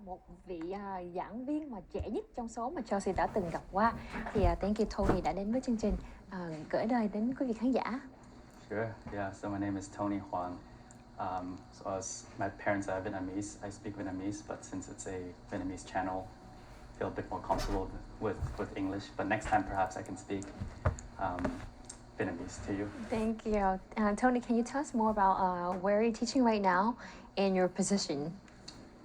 một vị giảng viên mà trẻ nhất trong số mà Chelsea đã từng gặp qua. Thì thank you Tony đã đến với chương trình, gửi lời đến quý vị khán giả. Sure. Yeah. So my name is Tony Huang. So as my parents are Vietnamese, I speak Vietnamese, but since it's a Vietnamese channel, I feel a bit more comfortable with English. But next time, perhaps I can speak Vietnamese to you. Thank you. Tony, can you tell us more about where you're teaching right now and your position?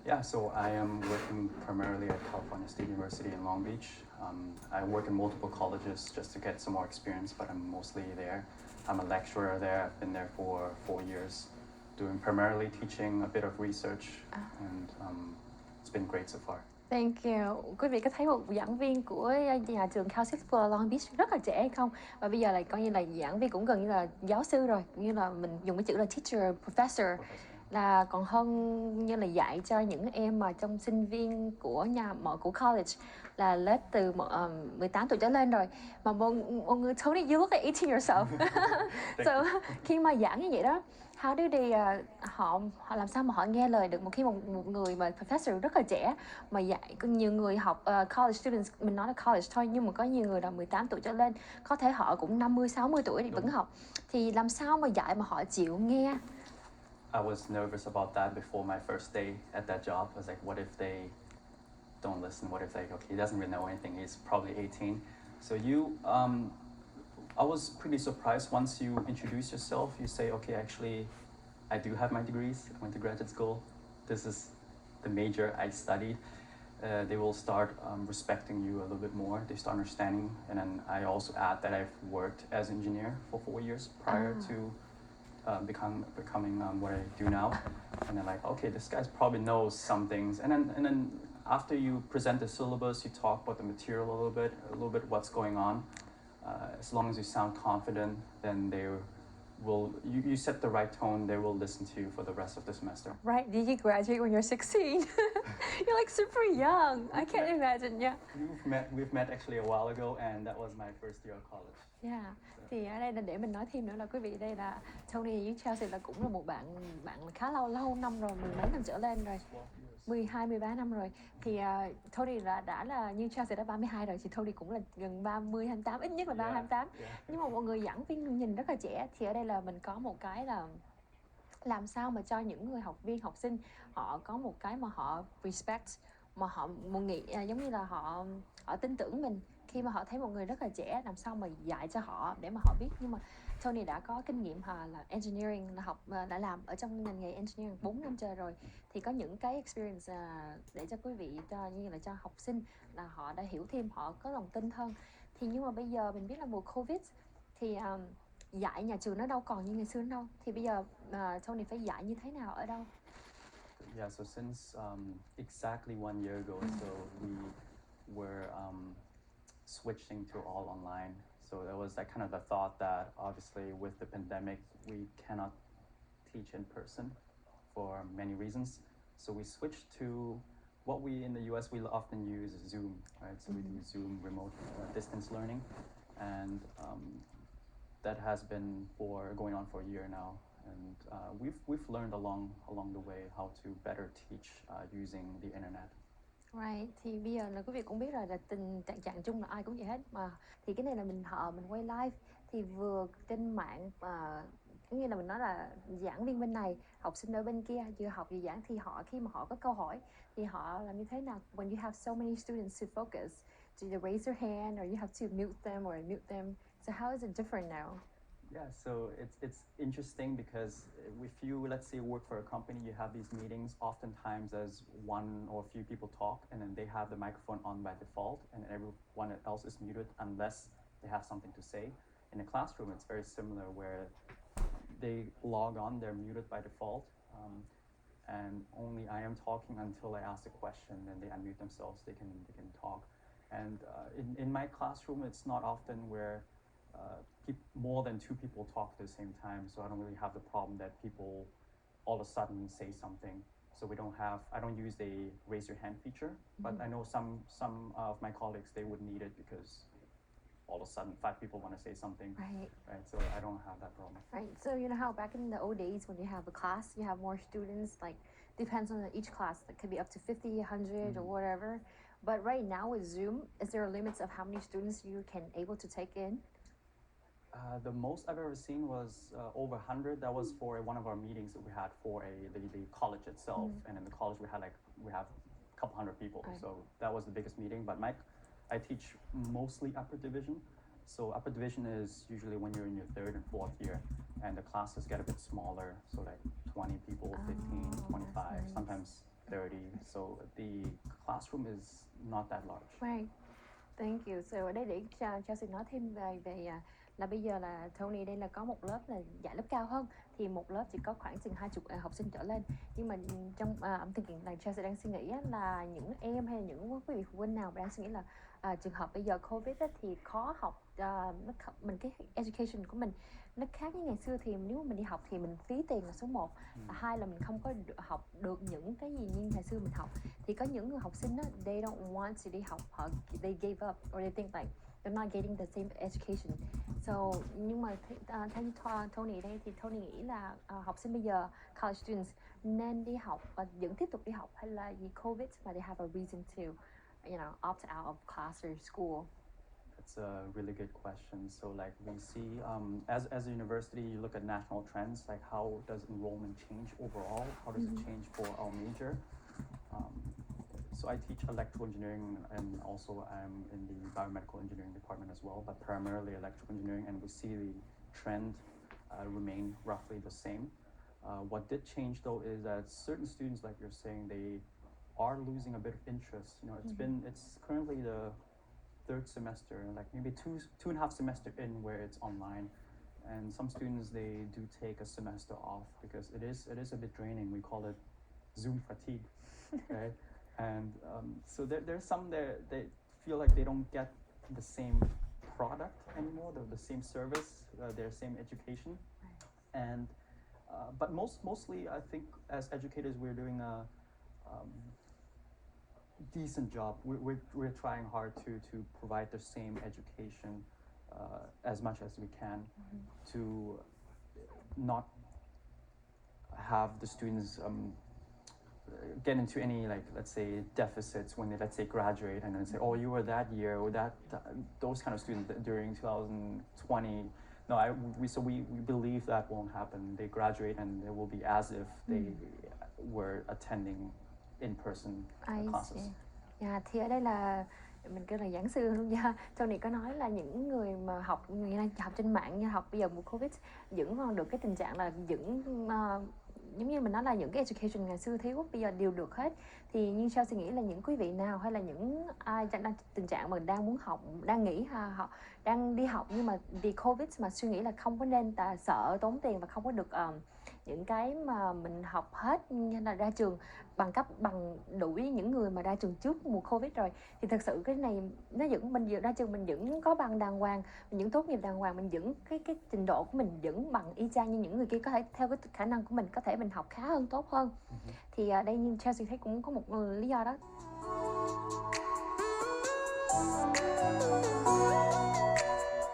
Yeah, so I am working primarily at California State University in Long Beach. I work in multiple colleges just to get some more experience, but I'm mostly there. I'm a lecturer there. I've been there for 4 years, doing primarily teaching, a bit of research, and it's been great so far. Thank you. Quý vị có thấy một giảng viên của nhà trường Cal State Long Beach rất là trẻ hay không? Và bây giờ là coi như là giảng viên cũng gần như là giáo sư rồi, như là mình dùng cái chữ là teacher, professor, là còn hơn như là dạy cho những em mà trong sinh viên của của college là lớp từ 18 tuổi trở lên rồi. Mà mọi người Tony, you look like 18 yourself. So khi mà giảng như vậy đó, how do they họ làm sao mà họ nghe lời được khi một người mà professor rất là trẻ mà dạy nhiều người học college students, mình nói là college thôi, nhưng mà có nhiều người là 18 tuổi trở lên, có thể họ cũng 50 60 tuổi thì vẫn học, thì làm sao mà dạy mà họ chịu nghe? I was nervous about that before my first day at that job. I was like, what if they don't listen? What if okay, he doesn't really know anything. He's probably 18. So I was pretty surprised once you introduce yourself. You say, okay, actually, I do have my degrees. I went to graduate school. This is the major I studied. They will start respecting you a little bit more. They start understanding. And then I also add that I've worked as an engineer for 4 years prior to becoming what I do now. And they're like, okay, this guy probably knows some things. And then after you present the syllabus, you talk about the material a little bit what's going on. As long as you sound confident, then they will, you set the right tone, they will listen to you for the rest of the semester. Right, did you graduate when you're 16? You're like super young. I can't imagine, yeah. We've met actually a while ago, and that was my first year of college. Yeah. Thì ở đây là để mình nói thêm nữa là quý vị, đây là Tony với Chelsea là cũng là một bạn khá lâu năm rồi, mười mấy năm trở lên rồi, 12-13 năm rồi. Thì Tony đã là như Chelsea đã 32 rồi, thì Tony cũng là gần 30, 28, ít nhất là 30, 28. Nhưng mà mọi người giảng viên nhìn rất là trẻ. Thì ở đây là mình có một cái là làm sao mà cho những người học viên, học sinh họ có một cái mà họ respect, mà họ nghĩ giống như là họ tin tưởng mình khi mà họ thấy một người rất là trẻ, làm sao mà dạy cho họ để mà họ biết. Nhưng mà Tony đã có kinh nghiệm là engineering, là học, đã làm ở trong ngành nghề engineering 4 năm trời rồi, thì có những cái experience để cho quý vị, như là cho học sinh là họ đã hiểu thêm, họ có lòng tin hơn. Thì nhưng mà bây giờ mình biết là mùa Covid thì dạy nhà trường nó đâu còn như ngày xưa đâu, thì bây giờ Tony phải dạy như thế nào ở đâu? Yeah, so since exactly 1 year ago, so we were switching to all online. So there was that kind of the thought that obviously with the pandemic, we cannot teach in person for many reasons. So we switched to what we in the US we often use Zoom, right? So we do Zoom remote distance learning, and that has been going on for a year now. And we've learned along the way how to better teach using the internet. Right, thì bây giờ là quý vị cũng biết rồi, là tình trạng chung là ai cũng vậy hết mà. Thì cái này là mình quay live thì vừa trên mạng, giống như là mình nói là giảng viên bên này, học sinh ở bên kia vừa học vừa giảng, thì họ khi mà họ có câu hỏi thì họ làm như thế nào? When you have so many students to focus, do you raise your hand or you have to mute them or unmute them? So how is it different now? Yeah, so it's interesting because if you, let's say, work for a company, you have these meetings oftentimes as one or a few people talk, and then they have the microphone on by default, and everyone else is muted unless they have something to say. In a classroom, it's very similar where they log on, they're muted by default, and only I am talking until I ask a question, then they unmute themselves, they can talk. And in my classroom, it's not often where more than 2 people talk at the same time, so I don't really have the problem that people all of a sudden say something. So I don't use the raise your hand feature, but I know some of my colleagues, they would need it because all of a sudden 5 people want to say something. Right. So I don't have that problem. Right. So you know how back in the old days when you have a class, you have more students, like depends on each class. That could be up to 50, 100 or whatever. But right now with Zoom, is there limits of how many students you can able to take in? The most I've ever seen was over 100. That was for one of our meetings that we had for the college itself. And in the college we have a couple hundred people. Right. So that was the biggest meeting. But I teach mostly upper division. So upper division is usually when you're in your third and fourth year, and the classes get a bit smaller. So like 20 people, 15, that's 25, nice. sometimes 30. So the classroom is not that large. Right. Thank you. So ở đây để cho sự nói thêm là bây giờ là Tony đây là có một lớp là dạy lớp cao hơn, thì một lớp chỉ có khoảng chừng 20 học sinh trở lên. Nhưng mà trong I'm thinking là Chelsea đang suy nghĩ là những em hay là những quý vị phụ huynh nào đang suy nghĩ là trường hợp bây giờ Covid thì khó học, mình cái education của mình nó khác với ngày xưa, thì nếu mà mình đi học thì mình phí tiền là số 1, và hai là mình không có học được những cái gì như ngày xưa mình học. Thì có những người học sinh đó, they don't want to đi học, họ they gave up, or they think like they're not getting the same education. So nhưng mà theo như Tony đây thì Tony nghĩ là học sinh bây giờ college students nên đi học và vẫn tiếp tục đi học, hay là vì Covid mà they have a reason to opt out of class or school? That's a really good question. So like we see, as a university, you look at national trends, like how does enrollment change overall? How does it change for our major? So I teach electrical engineering, and also I'm in the biomedical engineering department as well, but primarily electrical engineering, and we see the trend remain roughly the same. What did change though is that certain students, like you're saying, they are losing a bit of interest. It's currently the third semester, like maybe two and a half semester in where it's online, and some students they do take a semester off because it is a bit draining. We call it Zoom fatigue, right? And so there's some there they feel like they don't get the same product anymore, the same service, their same education, and but mostly I think as educators we're doing a decent job. We're trying hard to provide the same education as much as we can to not have the students get into any, like, let's say, deficits when they, let's say, graduate and then say, oh, you were that year or those kind of students during 2020. No, we believe that won't happen. They graduate and it will be as if they were attending in-person classes. Thì ở đây là mình kêu là giảng sư luôn nha. Tony có nói là những người mà học trên mạng như học bây giờ mùa Covid vẫn còn được cái tình trạng là vẫn giống như mình nói là những cái education ngày xưa thiếu bây giờ đều được hết. Thì nhưng Chelsea nghĩ là những quý vị nào hay là những ai đang tình trạng mà đang muốn học, đang nghĩ họ đang đi học nhưng mà vì Covid mà suy nghĩ là không có nên, sợ tốn tiền và không có được những cái mà mình học hết như là ra trường bằng đuổi những người mà ra trường trước mùa Covid rồi, thì thật sự cái này nó vẫn mình vừa ra trường mình vẫn có bằng đàng hoàng, mình vẫn tốt nghiệp đàng hoàng, mình vẫn cái trình độ của mình vẫn bằng y chang như những người kia, có thể theo cái khả năng của mình có thể mình học khá hơn, tốt hơn. Thì đây như Chelsea thấy cũng có một lý do đó.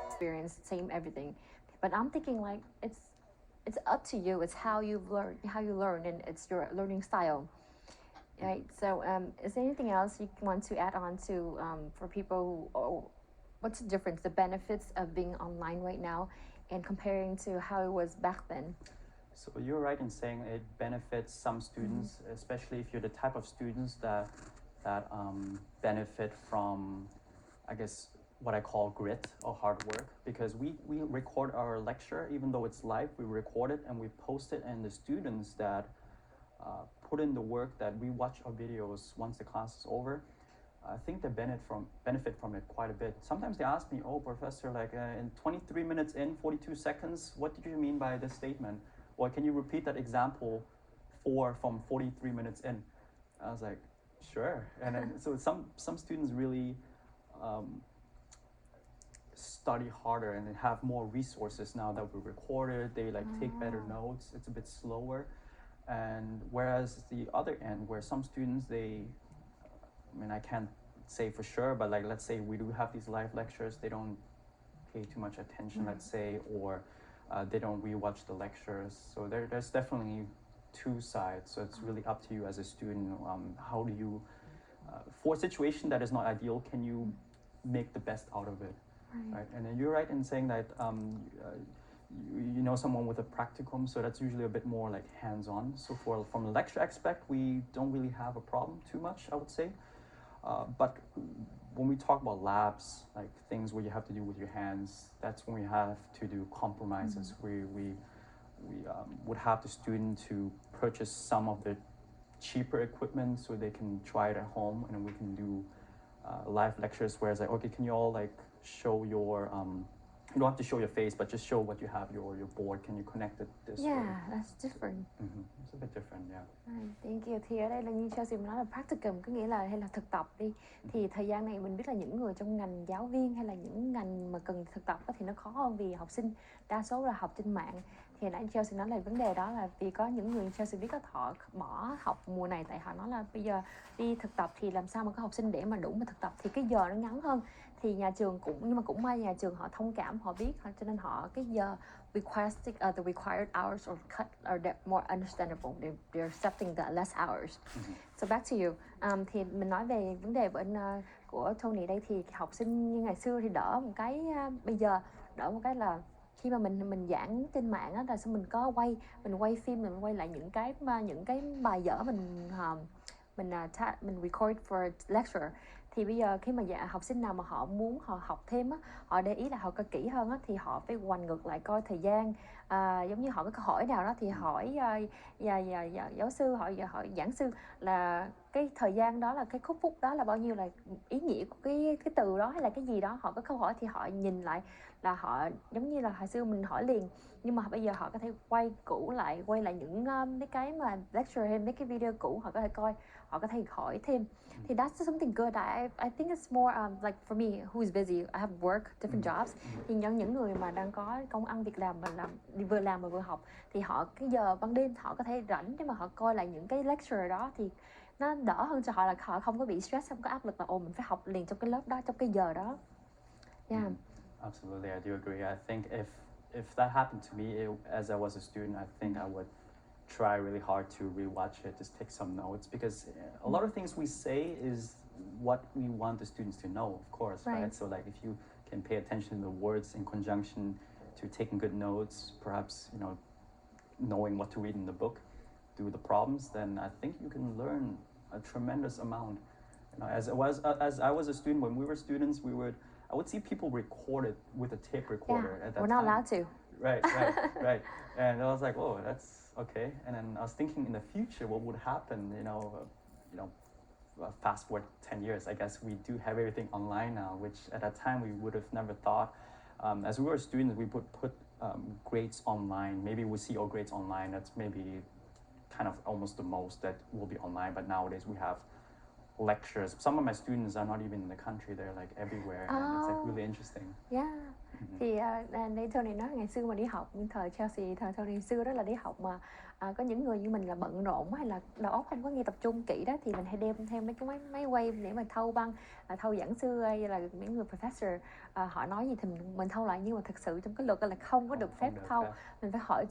Experience, same everything, but I'm thinking like it's up to you. It's how you learn, and it's your learning style, right? So, is there anything else you want to add on to for people? What's the difference, the benefits of being online right now, and comparing to how it was back then? So you're right in saying it benefits some students, especially if you're the type of students that benefit from, I guess, what I call grit or hard work, because we record our lecture, even though it's live, we record it and we post it, and the students that put in the work, that we watch our videos once the class is over, I think they benefit from it quite a bit. Sometimes they ask me, oh, professor, like in 23 minutes in, 42 seconds, what did you mean by this statement? Or can you repeat that example from 43 minutes in? I was like, sure. And then, so some students really study harder and have more resources now that we recorded. They take better notes. It's a bit slower. And whereas the other end, where some students, I can't say for sure, but like, let's say we do have these live lectures, they don't pay too much attention, let's say, or they don't rewatch the lectures. So there's definitely two sides. So it's really up to you as a student. How do you, for a situation that is not ideal, can you make the best out of it? Right? And then you're right in saying that you know someone with a practicum, so that's usually a bit more like hands-on. So from a lecture aspect, we don't really have a problem too much, I would say. But when we talk about labs, like things where you have to do with your hands, that's when we have to do compromises. We would have the student to purchase some of the cheaper equipment so they can try it at home, and then we can do live lectures where it's like, okay, can you all like show your you don't have to show your face, but just show what you have, your board. Can you connect it this way? Yeah, that's different. It's a bit different, yeah. Thank you. Thì ở đây là như Chelsea nói là practicum, có nghĩa là hay là thực tập đi. Thì thời gian này mình biết là những người trong ngành giáo viên hay là những ngành mà cần thực tập thì nó khó hơn vì học sinh đa số là học trên mạng. Thì nãy Chelsea nói là vấn đề đó là vì có những người Chelsea biết họ bỏ học mùa này tại họ nói là bây giờ đi thực tập thì làm sao mà có học sinh để mà đủ mà thực tập thì cái giờ nó ngắn hơn. Thì nhà trường nhưng mà cũng may nhà trường họ thông cảm, họ biết, cho nên họ cái giờ the required hours or cut are more understandable. They're accepting the less hours. So back to you. Thì mình nói về vấn đề bên của Tony đây thì học sinh như ngày xưa thì đỡ một cái, bây giờ đỡ một cái là khi mà mình giảng trên mạng á là mình có mình quay phim, mình quay lại những cái bài vở mình record for lecture. Thì bây giờ khi mà học sinh nào mà họ muốn họ học thêm á, họ để ý là họ coi kỹ hơn á, thì họ phải ngoảnh ngược lại coi thời gian, giống như họ có câu hỏi nào đó thì hỏi giáo sư, hỏi giảng sư là cái thời gian đó là cái phút đó là bao nhiêu, là ý nghĩa của cái từ đó hay là cái gì đó. Họ có câu hỏi thì họ nhìn lại là họ giống như là hồi xưa mình hỏi liền, nhưng mà bây giờ họ có thể quay lại những cái mà lecture hay mấy cái video cũ, họ có thể coi, họ có thể hỏi thêm. Thì that's something good. I think it's more like for me who is busy, I have work, different jobs. Thì những người mà đang có công ăn việc làm mà vừa làm mà vừa học thì họ cái giờ ban đêm họ có thể rảnh để mà họ coi lại những cái lecture đó, thì nó đỡ hơn cho họ, là họ không có bị stress, không có áp lực là mình phải học liền trong cái lớp đó, trong cái giờ đó. Yeah. Absolutely, I do agree. I think if that happened to me as I was a student, I think I would try really hard to rewatch it, just take some notes, because a lot of things we say is what we want the students to know, of course, right? So like if you can pay attention to the words in conjunction to taking good notes, perhaps, you know, knowing what to read in the book, do the problems, then I think you can learn a tremendous amount. You know, as I was a student, when we were students, I would see people record it with a tape recorder at that time. We're not allowed to. Right. And I was like, oh, that's okay. And then I was thinking in the future, what would happen, fast forward 10 years, I guess we do have everything online now, which at that time we would have never thought. As we were students, we would put grades online. Maybe we see our grades online. That's maybe kind of almost the most that will be online. But nowadays we have lectures. Some of my students are not even in the country, they're like everywhere, and it's like really interesting. Yeah. Thì đây Tony nói ngày xưa mà đi học, thời Chelsea, thời Tony xưa đó là đi học mà có những người như mình là bận rộn hay là đầu óc không có nghe tập trung kỹ đó, thì mình hay đem theo mấy cái máy quay để mà thâu băng, thâu giảng sư hay là mấy người professor họ nói gì thì mình thâu lại, nhưng mà thực sự trong cái luật là không có được phép thâu. Mình phải hỏi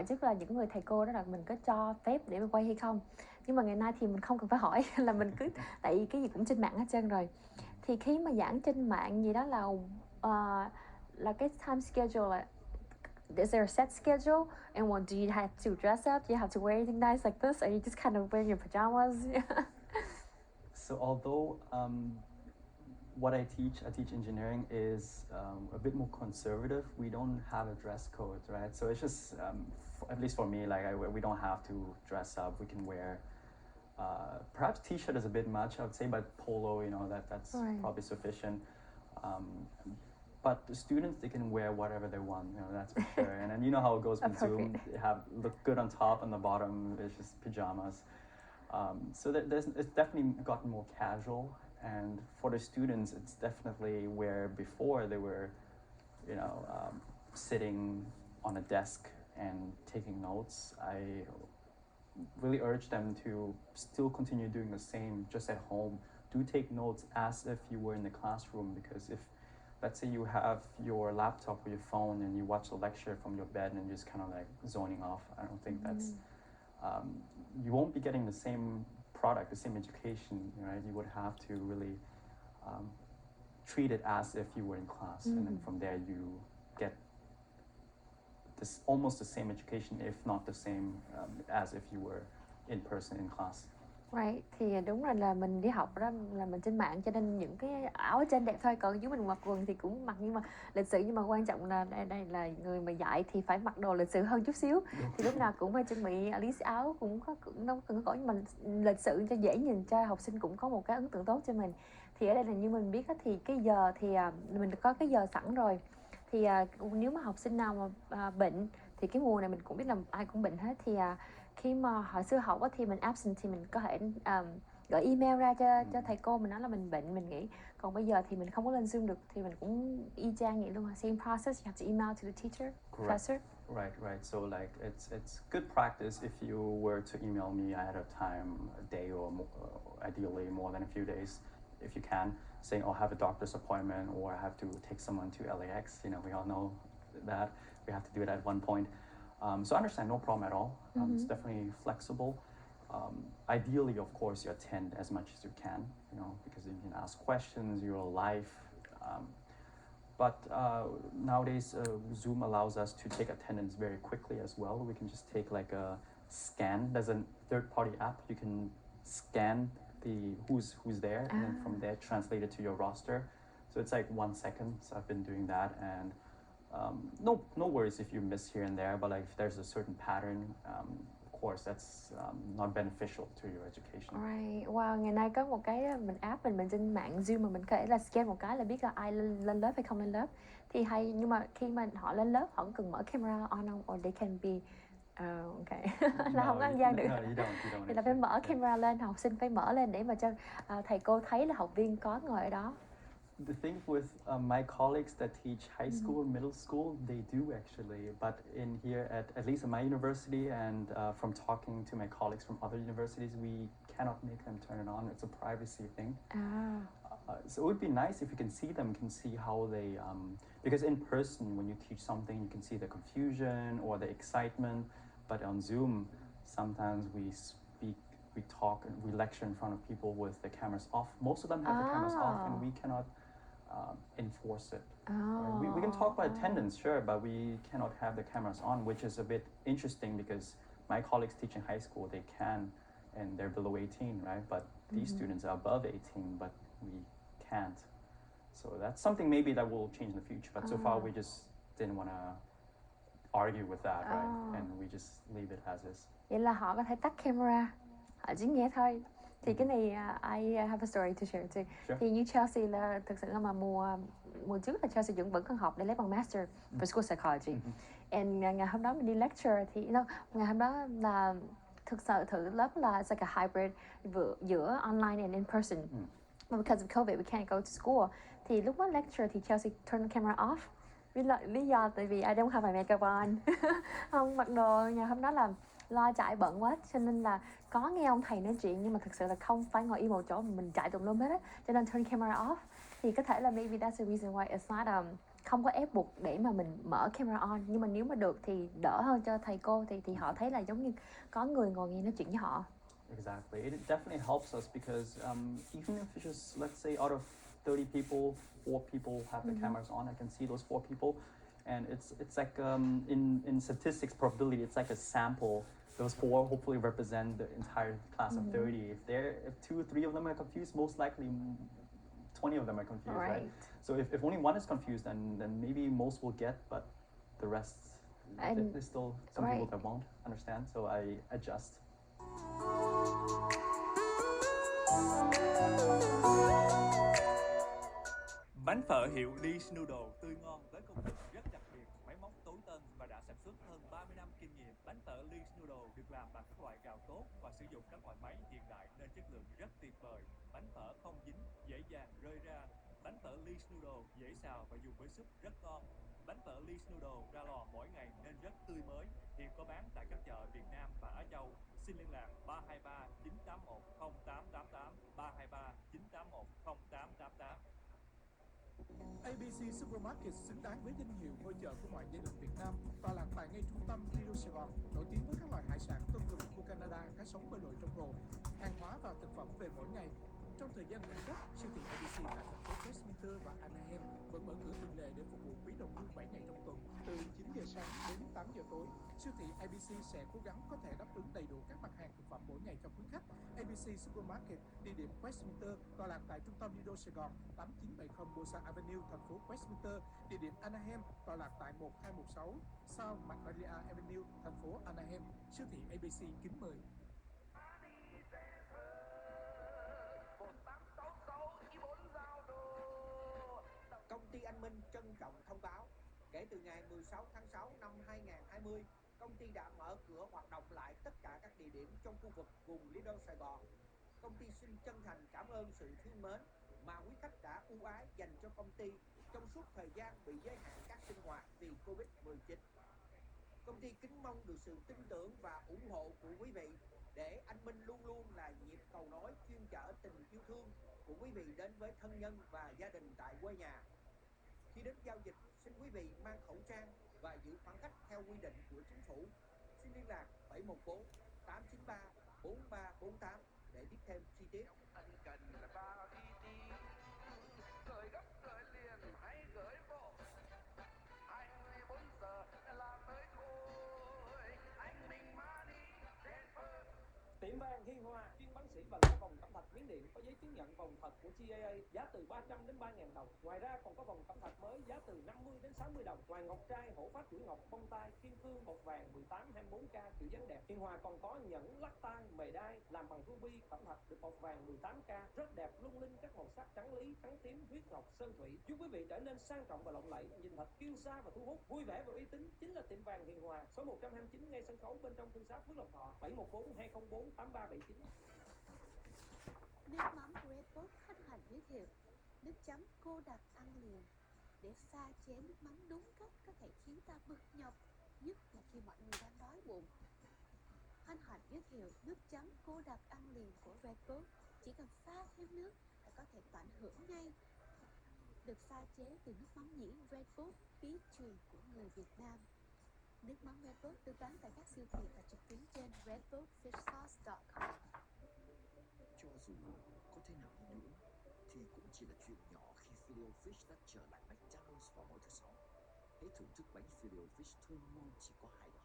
trước là những người thầy cô đó là mình có cho phép để mà quay hay không. Nhưng mà ngày nay thì mình không cần phải hỏi là mình cứ tại vì cái gì cũng trên mạng hết trơn rồi. Thì khi mà giảng trên mạng gì đó là cái time schedule là is there a set schedule, and do you have to dress up, do you have to wear anything nice like this, or you just kind of wear your pajamas? So although what I teach engineering is a bit more conservative. We don't have a dress code, right? So it's just at least for me, like we don't have to dress up. We can wear perhaps t-shirt is a bit much, I would say, but polo, that's probably sufficient. But the students, they can wear whatever they want, that's for sure. And then you know how it goes with Zoom. They look good on top, and the bottom is just pajamas. So it's definitely gotten more casual. And for the students, it's definitely where before they were, sitting on a desk and taking notes. I really urge them to still continue doing the same, just at home. Do take notes as if you were in the classroom, because if, let's say you have your laptop or your phone and you watch the lecture from your bed and just kind of like zoning off, I don't think um, you won't be getting the same product, the same education, right? You would have to really um, treat it as if you were in class, and then from there you get this almost the same education, if not the same as if you were in person in class. Right, thì đúng rồi, là mình đi học đó là mình trên mạng, cho nên những cái áo ở trên đẹp thôi, còn dưới mình mặc quần thì cũng mặc nhưng mà lịch sự, nhưng mà quan trọng là đây là người mà dạy thì phải mặc đồ lịch sự hơn chút xíu. Thì lúc nào cũng phải chuẩn bị at least áo cũng đâu cần có, nhưng mà lịch sự cho dễ nhìn, cho học sinh cũng có một cái ấn tượng tốt cho mình. Thì ở đây là như mình biết thì cái giờ thì mình có cái giờ sẵn rồi. Thì nếu mà học sinh nào mà bệnh thì cái mùa này mình cũng biết là ai cũng bệnh hết, thì khi mà hồi xưa học thì mình absent thì mình có thể gửi email ra cho thầy cô, mình nói là mình bệnh, mình nghỉ. Còn bây giờ thì mình không có lên Zoom được thì mình cũng y chang vậy luôn, same process, you have to email to the teacher, professor. Right. So like it's good practice if you were to email me ahead of time, a day or more, ideally more than a few days, if you can, saying, "Oh, I have a doctor's appointment," or "I have to take someone to LAX." You know, we all know that we have to do it at one point. So I understand, no problem at all. It's definitely flexible. Ideally, of course, you attend as much as you can, you know, because you can ask questions, your life. But nowadays, Zoom allows us to take attendance very quickly as well. We can just take like a scan. There's a third-party app. You can scan the who's there, and then from there translate it to your roster. So it's like 1 second. So I've been doing that, and no worries if you miss here and there. But like if there's a certain pattern, of course that's not beneficial to your education. Right. Wow, ngày nay có một cái mình app mình trên mạng Zoom mà mình có thể là scan một cái là biết là ai lên lớp hay không lên lớp. Thì hay, nhưng mà khi mà họ lên lớp họ cần mở camera on không, or they can be okay. Là không có ăn gian được. No, you don't. Thì là phải mở camera lên, học sinh phải mở lên để mà cho thầy cô thấy là học viên có ngồi ở đó. The thing with my colleagues that teach high school, middle school, they do actually. But in here, at least at my university, and from talking to my colleagues from other universities, we cannot make them turn it on. It's a privacy thing. So it would be nice if you can see them, can see how they, because in person, when you teach something, you can see the confusion or the excitement. But on Zoom, sometimes we speak, we talk, and we lecture in front of people with the cameras off. Most of them have the cameras off, and we cannot enforce it. Right? We can talk about attendance, sure, but we cannot have the cameras on, which is a bit interesting because my colleagues teaching high school, they can, and they're below 18, right? But these students are above 18, but we can't. So that's something maybe that will change in the future. But so far, we just didn't want to argue with that, right? And we just leave it as is. Vậy là họ có thể tắt camera, họ chỉ nghe thôi. Thì cái này I have a story to share too. Sure. Thì như Chelsea là thực sự là mà mùa trước là Chelsea vẫn còn học để lấy bằng master for school psychology. And ngày hôm đó mình đi lecture thì ngày hôm đó là thực sự thử lớp là it's like a hybrid giữa online and in person. But because of COVID we can't go to school. Thì lúc đó lecture thì Chelsea turn the camera off. Lý do tại vì I don't have my makeup on. Không mặc đồ. Ngày hôm đó là lo chạy bận quá, cho nên là có nghe ông thầy nói chuyện nhưng mà thực sự là không phải ngồi im một chỗ mà mình chạy tùm lum hết á, cho nên turn camera off. Thì có thể là maybe that's the reason why it's not không có ép buộc để mà mình mở camera on, nhưng mà nếu mà được thì đỡ hơn cho thầy cô, thì họ thấy là giống như có người ngồi nghe nói chuyện với họ. Exactly, it definitely helps us because even if it's just, let's say, out of 30 people, 4 people have the cameras on, I can see those 4 people. And it's like in statistics probability, it's like a sample. Those 4 hopefully represent the entire class of 30. If 2 or 3 of them are confused, most likely 20 of them are confused, right? So if only one is confused, then maybe most will get, but the rest, there's still some people that won't understand. So I adjust. Bánh phở hiệu Lee's Noodle tươi ngon với công thức rất đặc biệt, máy móc tối tân và đã sản xuất hơn 30 năm kinh nghiệm. Bánh phở Lee's Noodle được làm bằng các loại gạo tốt và sử dụng các loại máy hiện đại nên chất lượng rất tuyệt vời. Bánh phở không dính, dễ dàng rơi ra. Bánh phở Lee's Noodle dễ xào và dùng với súp rất ngon. Bánh phở Lee's Noodle ra lò mỗi ngày nên rất tươi mới. Hiện có bán tại các chợ Việt Nam và Á Châu. Xin liên lạc 323 981 0888 323 981 0888. ABC Supermarket xứng đáng với danh hiệu ngôi chợ của mọi gia đình Việt Nam, tọa lạc tại ngay trung tâm Rio Saigon, nổi tiếng với các loại hải sản tôm rừng của Canada, cá sống bơi lội trong hồ, hàng hóa và thực phẩm về mỗi ngày. Trong thời gian khẩn cấp, siêu thị ABC tại thành phố Westminster và Anaheim vẫn mở cửa thường lệ để phục vụ quý đồng hương 7 ngày trong tuần, từ 9 giờ sáng đến 8 giờ tối. Siêu thị ABC sẽ cố gắng có thể đáp ứng đầy đủ các mặt hàng thực phẩm mỗi ngày cho quý khách. ABC Supermarket, địa điểm Westminster, tọa lạc tại trung tâm Lido Saigon, 8970 Bosa Avenue, thành phố Westminster. Địa điểm Anaheim, tọa lạc tại 1216 South Magnolia Avenue, thành phố Anaheim. Siêu thị ABC kính mời. Công ty Anh Minh trân trọng thông báo, kể từ ngày 16 tháng 6 năm 2020, công ty đã mở cửa hoạt động lại tất cả các địa điểm trong khu vực vùng Lido Saigon. Công ty xin chân thành cảm ơn sự thương mến mà quý khách đã ưu ái dành cho công ty trong suốt thời gian bị giới hạn các sinh hoạt vì Covid-19. Công ty kính mong được sự tin tưởng và ủng hộ của quý vị để Anh Minh luôn luôn là nhịp cầu nối chuyên chở tình yêu thương của quý vị đến với thân nhân và gia đình tại quê nhà. Khi đến giao dịch, xin quý vị mang khẩu trang và giữ khoảng cách theo quy định của chính phủ. Xin liên lạc 714 893 4348 để biết thêm chi tiết. Anh cần là bao đi tí, gửi gấp gửi liền hay gửi bộ, 24 giờ là tới thôi, anh mình mà đi đến phơi. Tiệm vàng Hiên Hoa chuyên bán sỉ vàng vòng cẩm thạch miếng điện có giấy chứng nhận vòng thật của GAA, giá từ 300 đến 3.000 đồng. Ngoài ra còn có vòng cẩm thạch mới giá từ 50 đến 60 đồng. Ngoài ngọc trai, hổ phách, chuỗi ngọc, bông tai, kim cương, hột vàng 18 24K kiểu dáng đẹp. Hiên Hoa còn có nhẫn lắc tan, mề đai làm bằng ruby cẩm thạch được bọc vàng 18K, rất đẹp lung linh các màu sắc trắng lý, trắng tím, huyết ngọc, sơn thủy, giúp quý vị trở nên sang trọng và lộng lẫy, nhìn thật kiêu sa và thu hút. Vui vẻ và uy tín chính là tiệm vàng Hiên Hoa, số 129 ngay sân khấu bên trong thương xá Phước Lộc Thọ, 714 204 8379. Nước mắm Red Bull hân hạnh giới thiệu nước chấm cô đặc ăn liền. Để pha chế nước mắm đúng cách có thể khiến ta bực nhọc, nhất là khi mọi người đang đói bụng. Hân hạnh giới thiệu nước chấm cô đặc ăn liền của Red Bull. Chỉ cần pha thêm nước là có thể tận hưởng ngay. Được pha chế từ nước mắm nhĩ Red Bull, bí truyền của người Việt Nam. Nước mắm Red Bull được bán tại các siêu thị và trực tuyến trên redbullfishsauce.com. Cho dù có thế nào đi nữa thì cũng chỉ là chuyện nhỏ khi Filet Fish đã trở lại McDonald's vào mỗi thứ Sáu. Hãy thưởng thức bánh Filet Fish thơm ngon chỉ có hai đó.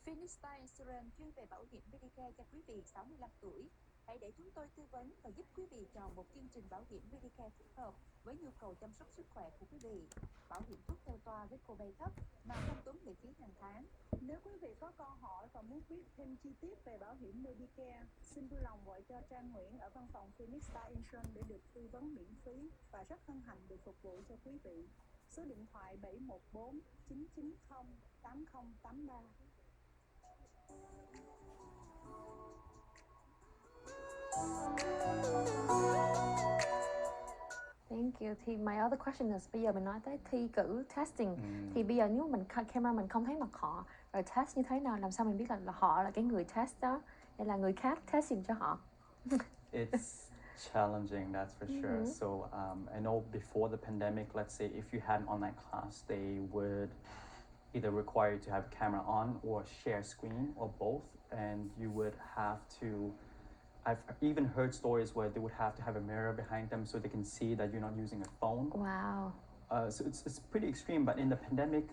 Finistar Insurance chuyên về bảo hiểm Medicare cho quý vị 65 tuổi. Hãy để chúng tôi tư vấn và giúp quý vị chọn một chương trình bảo hiểm Medicare thích hợp với nhu cầu chăm sóc sức khỏe của quý vị. Bảo hiểm thuốc theo toa với cô bé thấp mà không tốn lệ phí hàng tháng. Nếu quý vị có câu hỏi và muốn biết thêm chi tiết về bảo hiểm Medicare, xin vui lòng gọi cho Trang Nguyễn ở văn phòng Finistar Insurance để được tư vấn miễn phí và rất hân hạnh được phục vụ cho quý vị. Số điện thoại 714 990 8083. Thank you. Thì my other question is, bây giờ mình nói tới thi cử testing, thì bây giờ nếu mình camera mình không thấy mặt họ, rồi test như thế nào, làm sao mình biết là họ là cái người test đó, hay là người khác testing cho họ? It's challenging, that's for sure. So I know before the pandemic, let's say if you had an online class, they would either require you to have a camera on or share screen or both, and you would have to, I've even heard stories where they would have to have a mirror behind them so they can see that you're not using a phone. Wow. So it's pretty extreme, but in the pandemic,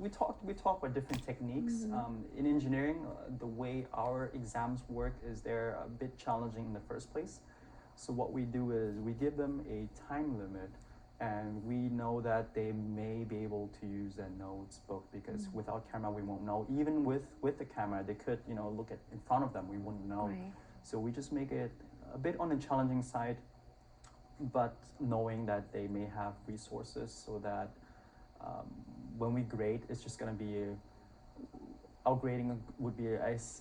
we talked about different techniques. In engineering, the way our exams work is they're a bit challenging in the first place. So what we do is we give them a time limit, and we know that they may be able to use their notes book, because without camera we won't know. Even with the camera, they could look at in front of them, we wouldn't know. Right. So we just make it a bit on the challenging side, but knowing that they may have resources so that when we grade, it's just going to be our grading would be,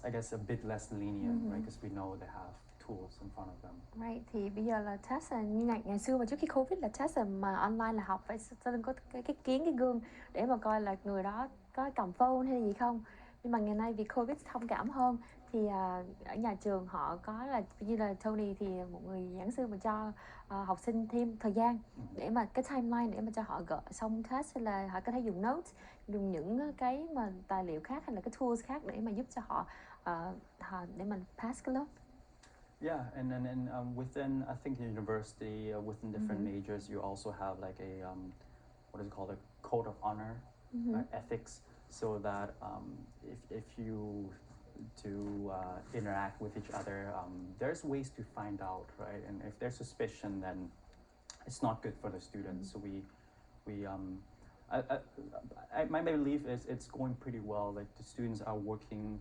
I guess, a bit less lenient, right? Because we know they have tools in front of them. Right. Thì bây giờ là test là như ngày xưa mà trước khi Covid là test mà online là học phải có cái gương để mà coi là người đó có cầm phone hay gì không. Nhưng mà ngày nay vì Covid thông cảm hơn thì ở nhà trường họ có là như là Tony thì một người giảng sư mà cho học sinh thêm thời gian để mà cái timeline để mà cho họ gỡ xong class, hay là họ có thể dùng notes, dùng những cái mà tài liệu khác hay là cái tools khác để mà giúp cho họ để mình pass cái lớp. Yeah, and then within, I think, university, within different majors, you also have like a what is it called, a code of honor, ethics, so that if you do interact with each other, there's ways to find out, right? And if there's suspicion, then it's not good for the students. So my belief is it's going pretty well. Like the students are working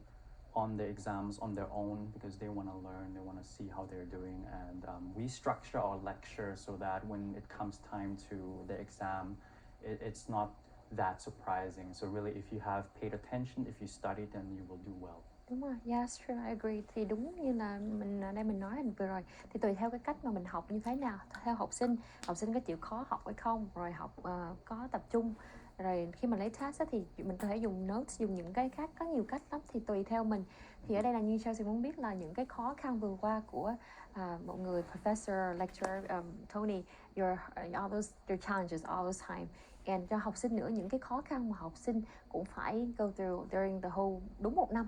on the exams on their own because they want to learn, they want to see how they're doing, and we structure our lecture so that when it comes time to the exam, it's not that surprising. So really, if you have paid attention, if you studied, then you will do well. Đúng rồi, yes, true, I agree. Thì đúng như là mình nói vừa rồi, thì tùy theo cái cách mà mình học như thế nào, theo học sinh có chịu khó học hay không, rồi học có tập trung, rồi khi mà lấy test thì mình có thể dùng notes, dùng những cái khác, có nhiều cách lắm, thì tùy theo mình. Thì ở đây là như Chelsea muốn biết là những cái khó khăn vừa qua của một người professor, lecturer, Tony, your challenges all those time, and cho học sinh nữa, những cái khó khăn mà học sinh cũng phải go through during the whole đúng một năm.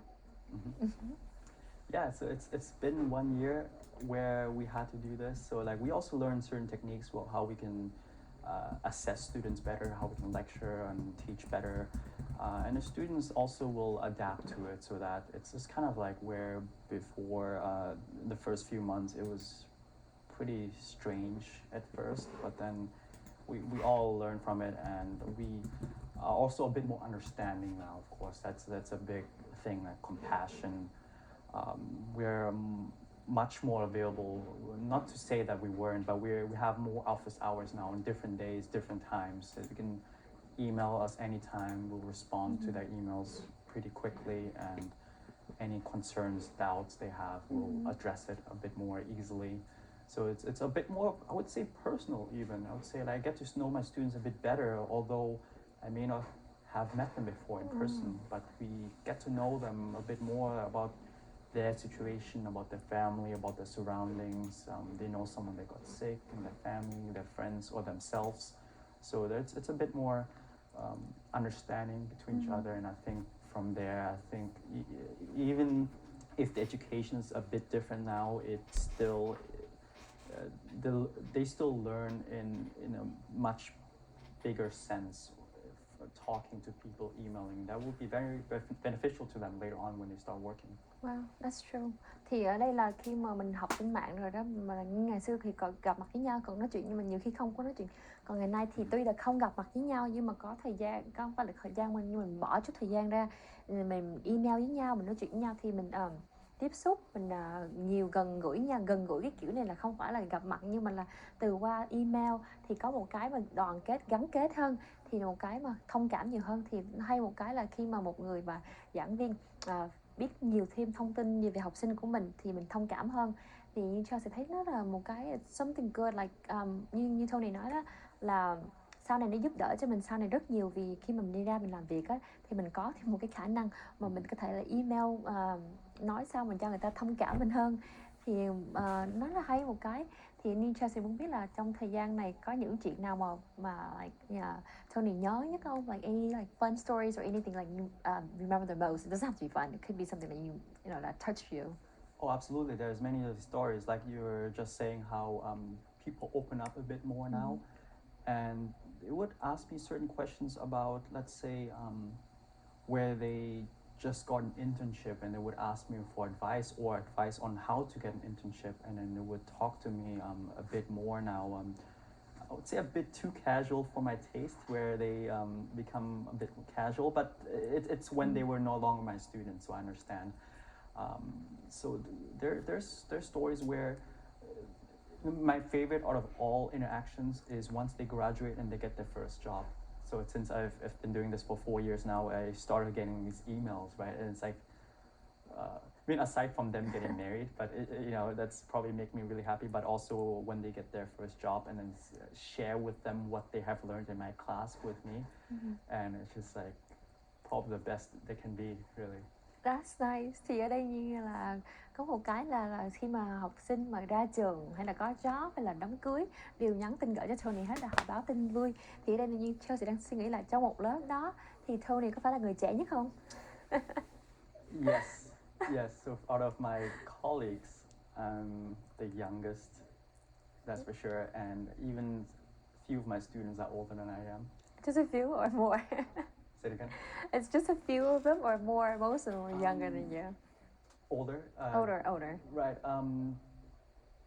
Yeah, so it's been 1 year where we had to do this. So like we also learned certain techniques about how we can assess students better, how we can lecture and teach better, and the students also will adapt to it. So that it's just kind of like where before the first few months it was pretty strange at first, but then we all learn from it, and we are also a bit more understanding now. Of course, that's a big thing, like compassion. We're much more available. Not to say that we weren't, but we have more office hours now on different days, different times. So you can email us anytime. We'll respond to their emails pretty quickly, and any concerns, doubts they have, we'll address it a bit more easily. So it's a bit more, I would say, personal even. I would say that I get to know my students a bit better, although I may not have met them before in person, but we get to know them a bit more about their situation, about their family, about their surroundings. They know someone that got sick in their family, their friends, or themselves. So it's a bit more understanding between each other, and I think from there, I think even if the education is a bit different now, it's still they still learn in a much bigger sense. Talking to people, emailing, that will be very beneficial to them later on when they start working. Wow, that's true. Thì ở đây là khi mà mình học trên mạng rồi đó, mà ngày xưa thì còn gặp mặt với nhau, còn nói chuyện, nhưng mà nhiều khi không có nói chuyện. Còn ngày nay thì tuy là không gặp mặt với nhau, nhưng mà có thời gian, không phải là thời gian nhưng mình bỏ chút thời gian ra, mình email với nhau, mình nói chuyện với nhau, thì mình tiếp xúc, mình nhiều gần gũi nhau. Gần gũi cái kiểu này là không phải là gặp mặt, nhưng mà là từ qua email thì có một cái mà đoàn kết, gắn kết hơn, thì một cái mà thông cảm nhiều hơn. Thì hay một cái là khi mà một người mà giảng viên biết nhiều thêm thông tin về học sinh của mình thì mình thông cảm hơn. Thì như Chelsea thấy nó là một cái something good, like như Tony nói đó, là sau này nó giúp đỡ cho mình sau này rất nhiều, vì khi mình đi ra mình làm việc á, thì mình có thêm một cái khả năng mà mình có thể là email nói sao mình cho người ta thông cảm mình hơn. Thì nó là hay một cái. Thì như Chelsea muốn biết là trong thời gian này có những chuyện nào mà like Tony nhớ nhất không? Like any like fun stories or anything like you remember the most? It doesn't have to be fun. It could be something that you know that touched you. Oh, absolutely. There's many of the stories, like you were just saying, how people open up a bit more now, and they would ask me certain questions about, let's say, where they just got an internship, and they would ask me for advice on how to get an internship, and then they would talk to me a bit more now. I would say a bit too casual for my taste, where they become a bit casual, but it's when they were no longer my students, so I understand. So there's stories where my favorite out of all interactions is once they graduate and they get their first job. So since I've been doing this for 4 years now, I started getting these emails, right? And it's like, I mean, aside from them getting married, but that's probably make me really happy. But also when they get their first job and then share with them what they have learned in my class with me, and it's just like probably the best they can be, really. That's nice. Thì ở đây như là có một cái là khi mà học sinh mà ra trường hay là có job hay là đám cưới đều nhắn tin gửi cho Tony hết, là họ báo tin vui. Thì ở đây là như Chelsea đang suy nghĩ là trong một lớp đó thì Tony có phải là người trẻ nhất không? Yes, yes. So out of my colleagues, I'm the youngest, that's for sure. And even few of my students are older than I am. Just a few or more? Say it again. It's just a few of them or more? Most of them are younger than you. Older. Older. Right.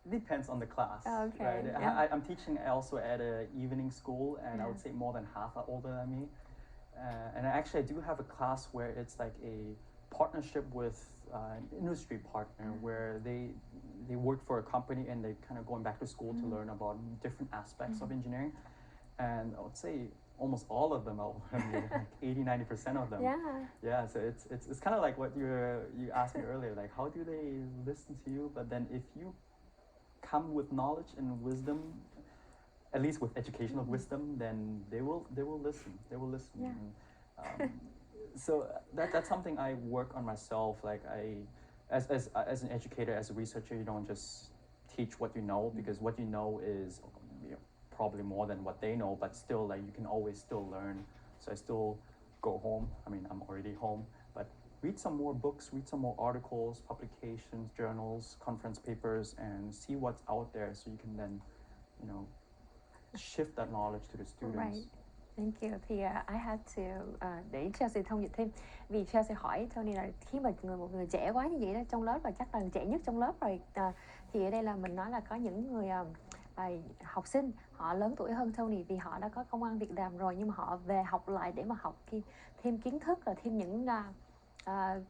Depends on the class. Okay, Right. yeah. I'm teaching also at a evening school, and I Yeah. would say more than half are older than me. And actually, I do have a class where it's like a partnership with an industry partner, where they work for a company and they kind of going back to school to learn about different aspects of engineering. And I would say almost all of them are older than me, like 80-90% of them. Yeah. Yeah, so it's kind of like what you asked me earlier, like how do they listen to you? But then if you come with knowledge and wisdom, at least with educational wisdom, then they will listen. They will listen. Yeah. And, so that's something I work on myself. Like as an educator, as a researcher, you don't just teach what you know, because what you know is, you know, probably more than what they know, but still, like, you can always still learn. So I still go home. I mean, I'm already home, but read some more books, read some more articles, publications, journals, conference papers, and see what's out there, so you can then, you know, shift that knowledge to the students. Right. Thank you. Thì I had to để Chelsea thông dịch thêm, vì Chelsea hỏi Tony là khi mà một người trẻ quá như vậy đó trong lớp, và chắc là trẻ nhất trong lớp rồi, thì ở đây là mình nói là có những người học sinh họ lớn tuổi hơn Tony vì họ đã có công ăn việc làm rồi, nhưng mà họ về học lại để mà học thêm kiến thức và thêm những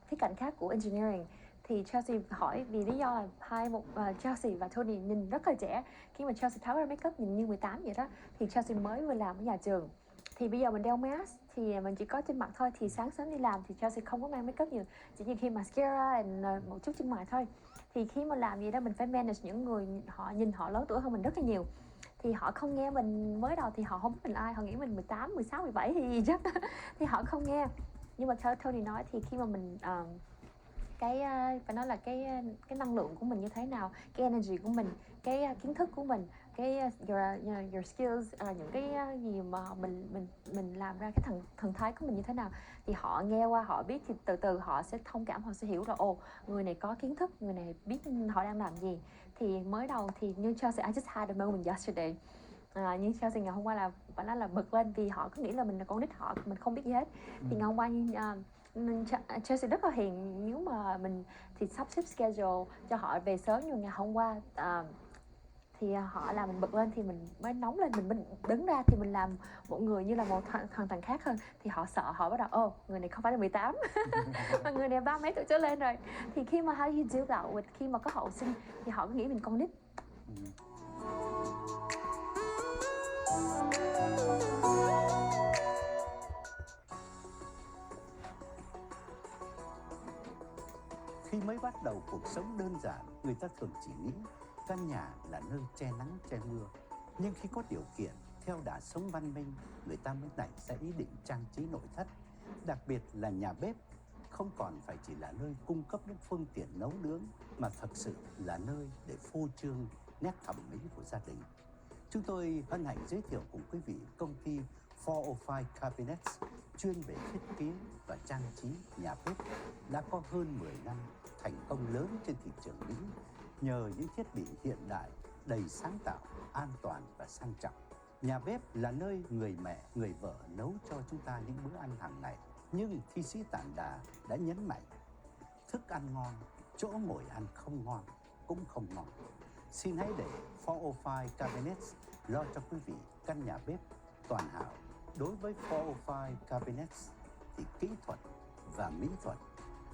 khía cạnh khác của engineering. Thì Chelsea hỏi vì lý do là Chelsea và Tony nhìn rất là trẻ. Khi mà Chelsea tháo ra make up nhìn như 18 vậy đó, thì Chelsea mới vừa làm ở nhà trường. Thì bây giờ mình đeo mask thì mình chỉ có trên mặt thôi, thì sáng sớm đi làm thì Chelsea không có mang make up nhiều, chỉ như khi mascara and một chút trên mặt thôi. Thì khi mà làm gì đó mình phải manage những người họ nhìn họ lớn tuổi hơn mình rất là nhiều. Thì họ không nghe mình, mới đầu thì họ không biết mình ai, họ nghĩ mình 18, 16, 17 thì gì chắc thì họ không nghe. Nhưng mà theo Tony nói thì khi mà mình phải nói là cái năng lượng của mình như thế nào, cái energy của mình, cái kiến thức của mình, cái your skills, những cái gì mà mình làm ra, cái thần thái của mình như thế nào, thì họ nghe qua họ biết, thì từ từ họ sẽ thông cảm, họ sẽ hiểu là người này có kiến thức, người này biết họ đang làm gì. Thì mới đầu thì như Chelsea, I just had a moment yesterday. Như Chelsea ngày hôm qua là phải nói là bực lên vì họ cứ nghĩ là mình là con nít, mình không biết gì hết. Thì ngày hôm qua Chelsea rất là hiền, nếu mà mình thì sắp xếp schedule cho họ về sớm, nhưng ngày hôm qua thì họ làm mình bực lên, thì mình mới nóng lên, mình đứng ra thì mình làm một người như là một hoàn toàn khác hơn. Thì họ sợ, họ bắt đầu người này không phải là 18 mà người này 30 mấy tuổi trở lên rồi. Thì khi mà how you deal that with, khi mà có học sinh thì họ cứ nghĩ mình con nít. Khi mới bắt đầu cuộc sống đơn giản, người ta thường chỉ nghĩ căn nhà là nơi che nắng che mưa. Nhưng khi có điều kiện, theo đà sống văn minh, người ta mới nảy ra ý định trang trí nội thất. Đặc biệt là nhà bếp không còn phải chỉ là nơi cung cấp những phương tiện nấu nướng, mà thật sự là nơi để phô trương nét thẩm mỹ của gia đình. Chúng tôi hân hạnh giới thiệu cùng quý vị công ty 405 Cabinets, chuyên về thiết kế và trang trí nhà bếp, đã có hơn 10 năm thành công lớn trên thị trường Mỹ nhờ những thiết bị hiện đại, đầy sáng tạo, an toàn và sang trọng. Nhà bếp là nơi người mẹ, người vợ nấu cho chúng ta những bữa ăn hàng ngày. Nhưng thi sĩ Tản Đà đã nhấn mạnh, thức ăn ngon, chỗ ngồi ăn không ngon cũng không ngon. Xin hãy để 405 Cabinets lo cho quý vị căn nhà bếp toàn hảo. Đối với 405 Cabinets thì kỹ thuật và mỹ thuật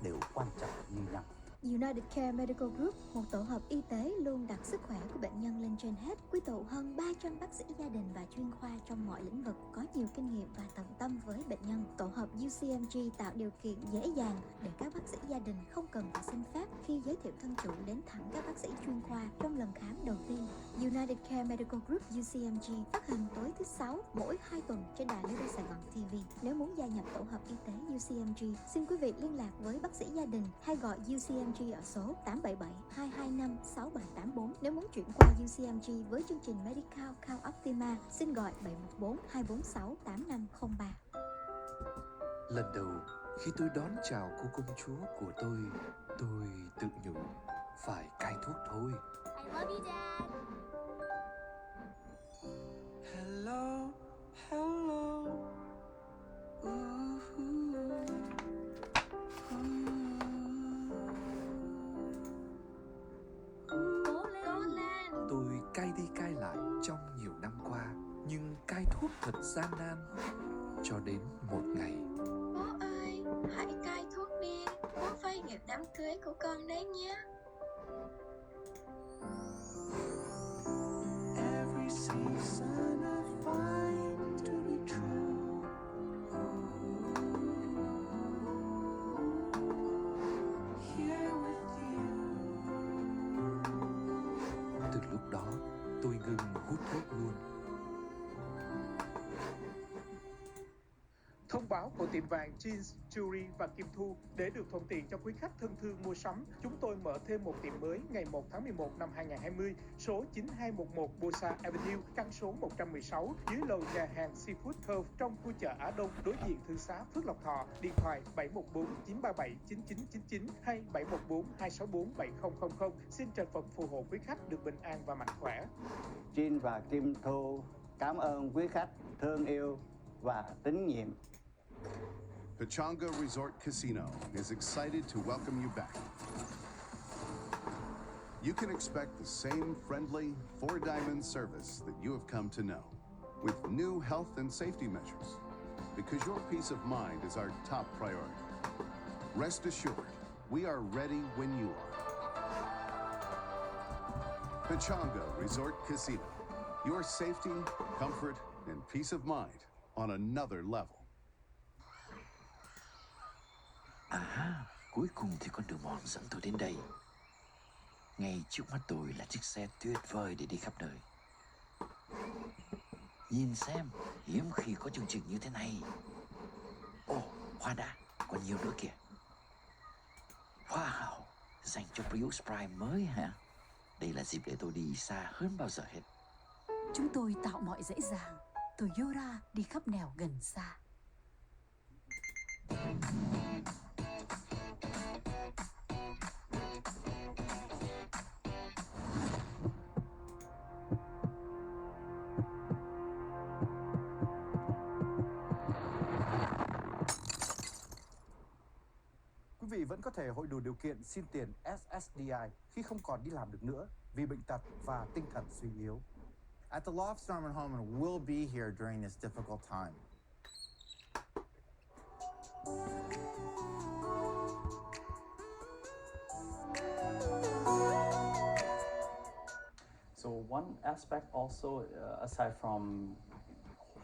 đều quan trọng như nhau. United Care Medical Group, một tổ hợp y tế luôn đặt sức khỏe của bệnh nhân lên trên hết, quy tụ hơn 300 bác sĩ gia đình và chuyên khoa trong mọi lĩnh vực, có nhiều kinh nghiệm và tận tâm với bệnh nhân. Tổ hợp UCMG tạo điều kiện dễ dàng để các bác sĩ gia đình không cần phải xin phép khi giới thiệu thân chủ đến thẳng các bác sĩ chuyên khoa trong lần khám đầu tiên. United Care Medical Group UCMG phát hình tối thứ 6 mỗi 2 tuần trên đài Little Saigon TV. Nếu muốn gia nhập tổ hợp y tế UCMG, xin quý vị liên lạc với bác sĩ gia đình hay gọi UCMG ở số 877 225 6784. Nếu muốn chuyển qua UCMG với chương trình Medical Count Optima, xin gọi 714 246 8503. Lần đầu khi tôi đón chào cô công chúa của tôi tự nhủ phải cai thuốc thôi. I love you, Dad. Hello, hello. Cố lên. Tôi cai đi cai lại trong nhiều năm qua, nhưng cai thuốc thật gian nan. Cho đến một ngày. Bố ơi, hãy cai thuốc đi. Bố phê duyệt đám cưới của con đấy nhé. Every season I find to be true. Here with you. Từ lúc đó, tôi ngừng hút thuốc luôn. Thông báo của tiệm vàng Jeans, Jewelry và Kim Thu để được thuận tiện cho quý khách thân thương mua sắm. Chúng tôi mở thêm một tiệm mới ngày 1 tháng 11 năm 2020, số 9211 Bosa Avenue, căn số 116, dưới lầu nhà hàng Seafood Cove trong khu chợ Á Đông, đối diện Thư xá Phước Lộc Thọ. Điện thoại 714 937 9999 hay 714 264 7000. Xin trời Phật phù hộ quý khách được bình an và mạnh khỏe. Jean và Kim Thu cảm ơn quý khách thương yêu và tín nhiệm. Pechanga Resort Casino is excited to welcome you back. You can expect the same friendly, Four Diamond service that you have come to know, with new health and safety measures, because your peace of mind is our top priority. Rest assured, we are ready when you are. Pechanga Resort Casino, your safety, comfort, and peace of mind on another level. Cuối cùng thì con đường mòn dẫn tôi đến đây. Ngay trước mắt tôi là chiếc xe tuyệt vời để đi khắp nơi. Nhìn xem, hiếm khi có chương trình như thế này. Ồ, khoan đã, còn nhiều nữa kìa. Wow, dành cho Prius Prime mới hả? Đây là dịp để tôi đi xa hơn bao giờ hết. Chúng tôi tạo mọi dễ dàng. Toyota đi khắp nẻo gần xa. Quý vị vẫn có thể hội đủ điều kiện xin tiền SSDI khi không còn đi làm được nữa vì bệnh tật và tinh thần suy yếu. At the Loft Storm Home, we'll be here during this difficult time. So one aspect also, aside from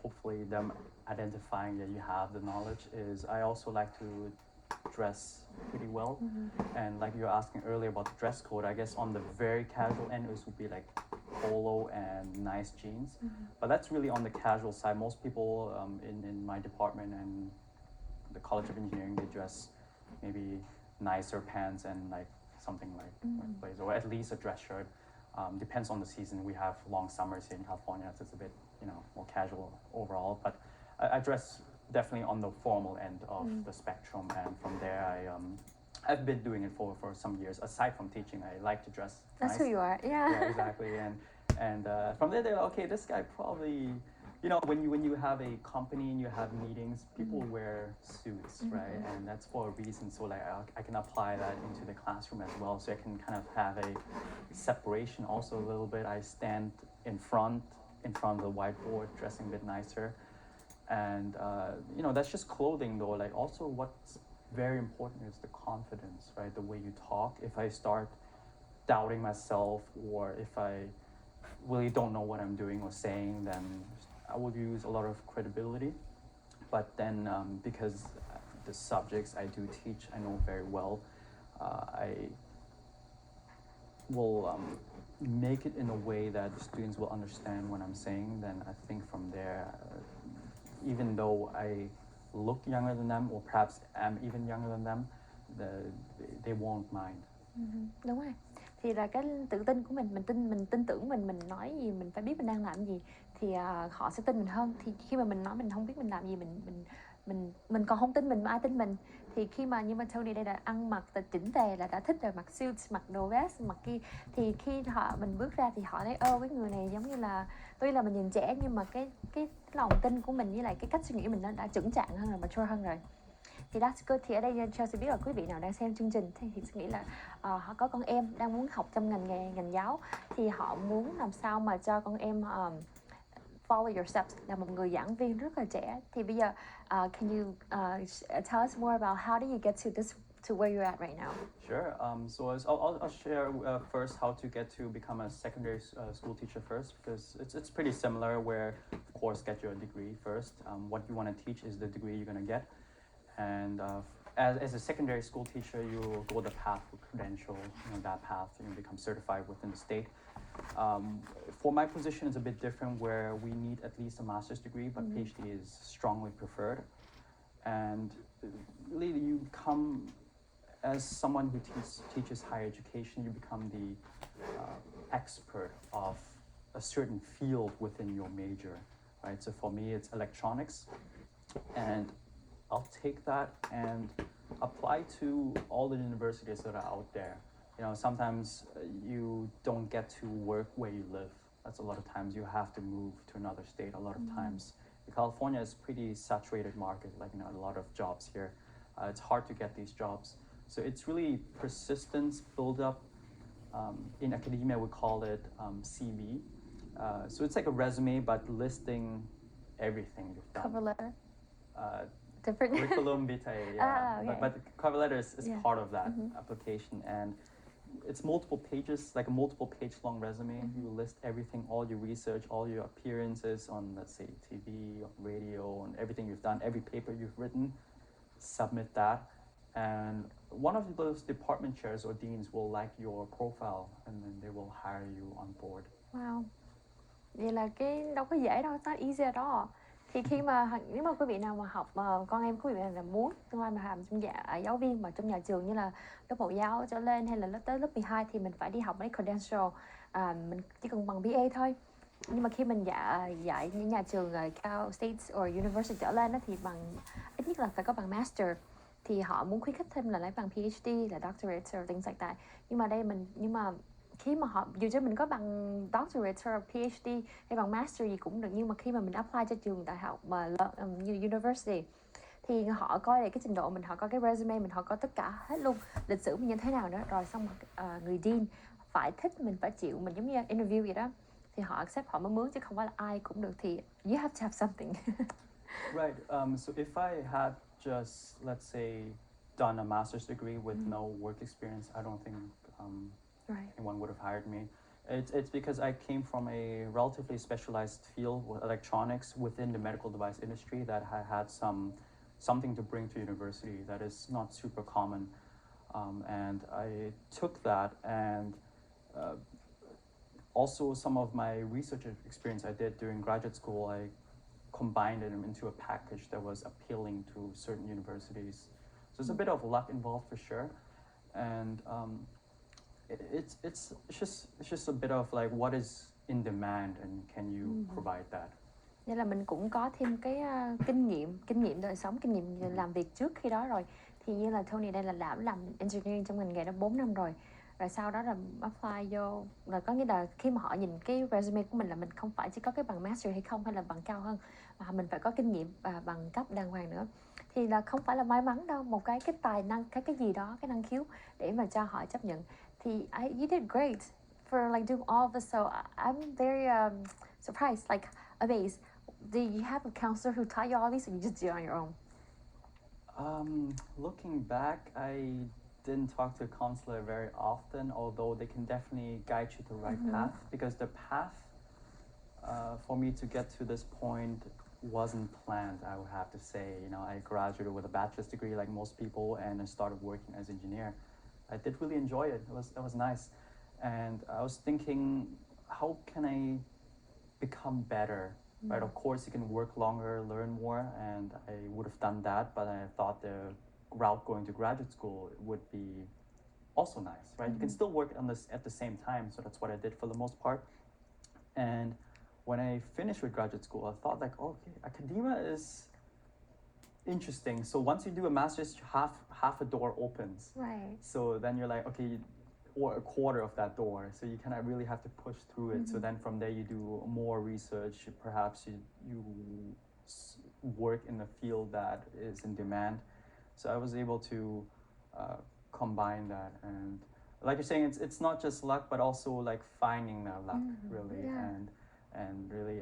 hopefully them identifying that you have the knowledge, is I also like to dress pretty well. And like you were asking earlier about the dress code, I guess on the very casual end, it would be like polo and nice jeans. But that's really on the casual side. Most people in my department and the College of Engineering, they dress maybe nicer pants and like something like blazer, or at least a dress shirt. Depends on the season. We have long summers here in California, so it's a bit, more casual overall. But I dress definitely on the formal end of the spectrum, and from there I've been doing it for some years. Aside from teaching, I like to dress. That's nice. who you are. Yeah. Yeah, exactly. And from there, they're like, okay, this guy probably, when you have a company and you have meetings, people wear suits, right? And that's for a reason. So like I can apply that into the classroom as well. So I can kind of have a separation also a little bit. I stand in front of the whiteboard, dressing a bit nicer. And that's just clothing though. Like also what's very important is the confidence, right? The way you talk. If I start doubting myself, or if I really don't know what I'm doing or saying, then I would use a lot of credibility. But then, because the subjects I do teach, I know very well, I will make it in a way that the students will understand what I'm saying. Then I think from there, even though I look younger than them, or perhaps am even younger than them, they won't mind. Đúng rồi. Thì là cái tự tin của mình tin tưởng mình nói gì, mình phải biết mình đang làm gì, thì họ sẽ tin mình hơn. Thì khi mà mình nói mình không biết mình làm gì, mình còn không tin mình mà ai tin mình. Thì khi mà như bên Tony đây là ăn mặc chỉnh tề, là đã thích rồi, mặc suit, mặc đồ vest, mặc kia, thì khi mình bước ra thì họ thấy cái người này giống như là, tuy là mình nhìn trẻ nhưng mà cái lòng tin của mình với lại cái cách suy nghĩ mình nó đã chững chạc hơn rồi, mature hơn rồi. Thì that's good. Thì ở đây Chelsea biết là quý vị nào đang xem chương trình thì sẽ nghĩ là họ có con em đang muốn học trong ngành giáo, thì họ muốn làm sao mà cho con em follow your steps, là một người giảng viên rất là trẻ. Thì bây giờ can you tell us more about how do you get to where you're at right now? Sure. So I'll share first how to get to become a secondary school teacher first, because it's pretty similar. Where of course get your degree first. What you want to teach is the degree you're gonna get. And as a secondary school teacher, you will go the path for credential, that path, and become certified within the state. For my position, it's a bit different, where we need at least a master's degree, but PhD is strongly preferred. And really, you become, as someone who teaches higher education, you become the expert of a certain field within your major, right? So for me, it's electronics, and I'll take that and apply to all the universities that are out there. Sometimes you don't get to work where you live. That's a lot of times you have to move to another state. A lot of times, California is pretty saturated market. A lot of jobs here. It's hard to get these jobs. So it's really persistence, build up. In academia, we call it CV. So it's like a resume, but listing everything you've done. Cover letter. Different curriculum vitae, yeah. Okay. But the cover letter is part of that Mm-hmm. application, and it's multiple pages, like a multiple page long resume. You list everything, all your research, all your appearances on, let's say, TV, on radio, and everything you've done, every paper you've written. Submit that, and one of those department chairs or deans will like your profile, and then they will hire you on board. Wow. Vậy là cái đâu có dễ đâu, it's not easy at all. Thì khi mà nếu mà quý vị nào mà học con em quý vị là muốn tương lai mà làm trong giáo viên mà trong nhà trường như là lớp mẫu giáo trở lên, hay là tới lớp 12, thì mình phải đi học mấy credential, mình chỉ cần bằng BA thôi. Nhưng mà khi mình dạy những nhà trường cao states or university trở lên đó, thì bằng ít nhất là phải có bằng master. Thì họ muốn khuyến khích thêm là lấy bằng PhD, là doctorate or things like that. Nhưng mà khi mà dù cho mình có bằng doctorate or PhD hay bằng master gì cũng được, nhưng mà khi mà mình apply cho trường đại học mà như university, thì họ coi lại cái trình độ mình, họ coi cái resume mình, họ coi tất cả hết luôn, lịch sử mình như thế nào nữa, rồi xong người dean phải thích mình, phải chịu mình, giống như interview vậy đó, thì họ accept, họ mới mướn, chứ không phải là ai cũng được. Thì you have to have something. Right. So if I had just, let's say, done a master's degree with no work experience, I don't think anyone would have hired me. It's because I came from a relatively specialized field with electronics within the medical device industry that I had something to bring to university that is not super common. And I took that, and also some of my research experience I did during graduate school, I combined it into a package that was appealing to certain universities. So it's a bit of luck involved for sure. And it's just a bit of like what is in demand and can you provide that. Nên là mình cũng có thêm cái kinh nghiệm đời sống, kinh nghiệm làm việc trước khi đó rồi. Thì như là Tony đây là đã làm engineering trong ngành nghề đó 4 năm rồi. Rồi sau đó là apply vô, là có nghĩa là khi mà họ nhìn cái resume của mình là mình không phải chỉ có cái bằng master hay không, hay là bằng cao hơn, mà mình phải có kinh nghiệm và bằng cấp đàng hoàng nữa. Thì là không phải là may mắn đâu, một cái tài năng, cái gì đó, cái năng khiếu để mà cho họ chấp nhận. Thì you did great for like doing all of this, so I'm very surprised, like amazed. Do you have a counselor who taught you all these, or you just do it on your own? Looking back, I didn't talk to a counselor very often, although they can definitely guide you to the right path, because the path for me to get to this point wasn't planned, I would have to say. You know, I graduated with a bachelor's degree like most people, and I started working as an engineer. I did really enjoy it. It was nice. And I was thinking, how can I become better? Right, of course you can work longer, learn more, and I would have done that, but I thought the route going to graduate school would be also nice, right? You can still work on this at the same time, so that's what I did for the most part. And when I finished with graduate school, I thought like, okay, academia is interesting. So once you do a master's, half a door opens. Right. So then you're like, okay, or a quarter of that door. So you kind of really have to push through it. So then from there you do more research. Perhaps you work in a field that is in demand. So I was able to combine that, and like you're saying, it's not just luck, but also like finding that luck, really, and really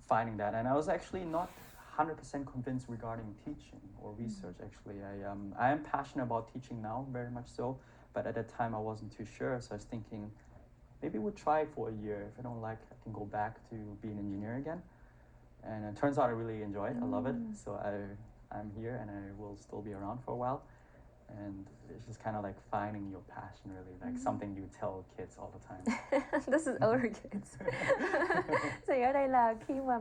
finding that. And I was actually not 100% convinced regarding teaching or research. Actually, I am passionate about teaching now, very much so. But at that time, I wasn't too sure. So I was thinking, maybe we'll try for a year. If I don't like, I can go back to being an engineer again. And it turns out I really enjoy it. I love it. So I'm here, and I will still be around for a while. And it's just kind of like finding your passion, really, like something you tell kids all the time. This is older kids. Thì ở đây là khi mà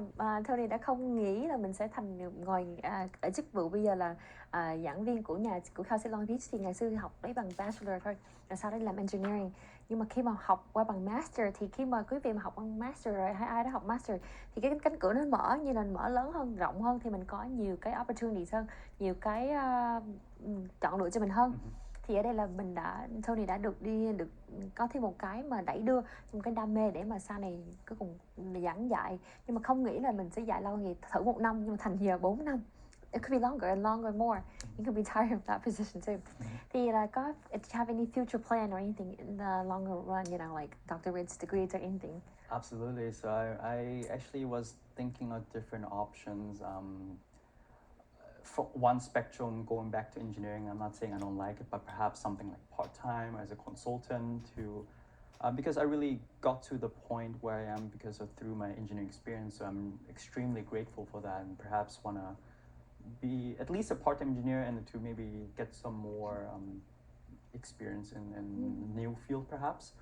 Tony đã không nghĩ là mình sẽ ngồi ở chức vụ bây giờ là giảng viên của Cao Long Beach, thì ngày xưa học lấy bằng bachelor thôi, rồi sau đó làm engineering. Nhưng mà khi mà học qua bằng master, thì khi mà quý vị mà học bằng master rồi, hay ai đó học master, thì cái cánh cửa nó mở, như là mở lớn hơn, rộng hơn, thì mình có nhiều cái opportunities hơn, nhiều cái chọn lựa cho mình hơn. Thì ở đây là Tony đã được có thêm một cái mà đẩy đưa, một cái đam mê để mà sau này cuối cùng giảng dạy. Nhưng mà không nghĩ là mình sẽ dạy lâu như thử 1 năm, nhưng mà thành giờ 4 năm. It could be longer and longer more. You could be tired of that position too. Thì là do you have any future plan or anything in the longer run, you know, like doctorate degrees or anything? Absolutely. So I actually was thinking of different options. For one spectrum, going back to engineering, I'm not saying I don't like it, but perhaps something like part-time as a consultant to, because I really got to the point where I am because of through my engineering experience. So I'm extremely grateful for that, and perhaps want to be at least a part-time engineer, and to maybe get some more experience in new field perhaps,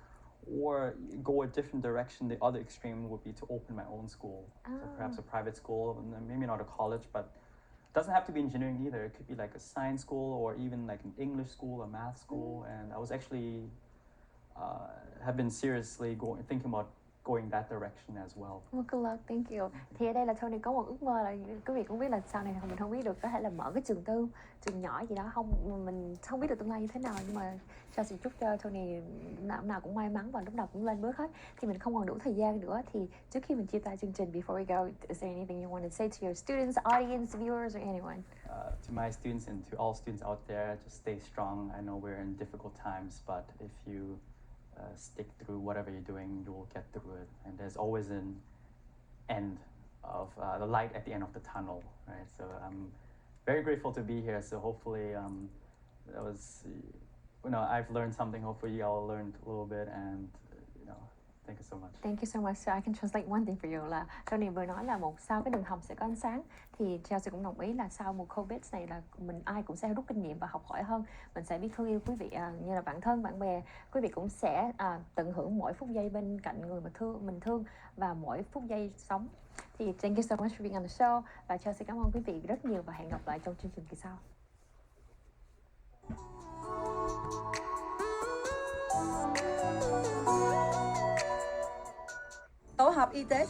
or go a different direction. The other extreme would be to open my own school. So perhaps a private school, and then maybe not a college, but it doesn't have to be engineering either. It could be like a science school, or even like an English school, a math school. And I was actually have been seriously thinking about going that direction as well. Well, good luck, thank you. Thì ở đây là Tony có một ước mơ là quý vị cũng biết là sau này mình không biết được, có thể là mở cái trường tư, trường nhỏ gì đó, mình không biết được tương lai như thế nào, nhưng mà Chelsea chúc cho Tony lúc nào cũng may mắn và lúc nào cũng lên bước hết. Thì mình không còn đủ thời gian nữa, thì trước khi mình chia tay chương trình, before we go, is there anything you want to say to your students, audience, viewers, or anyone? To my students and to all students out there, just stay strong. I know we're in difficult times, but if you stick through whatever you're doing, you will get through it. And there's always an end of the light at the end of the tunnel, right? So I'm very grateful to be here. So hopefully that was, I've learned something. Hopefully you all learned a little bit, and thank you so much. Thank you so much. So I can translate one thing for you, là Tony vừa nói là sau cái đường hầm sẽ có ánh sáng. Thì Chelsea cũng đồng ý là sau mùa Covid này là ai cũng sẽ rút kinh nghiệm và học hỏi hơn. Mình sẽ biết thương yêu quý vị như là bạn thân, bạn bè. Quý vị cũng sẽ tận hưởng mỗi phút giây bên cạnh người mà mình thương và mỗi phút giây sống. Thì thank you so much for being on the show. Và Chelsea cảm ơn quý vị rất nhiều, và hẹn gặp lại trong chương trình kỳ sau. Tổ hợp y tế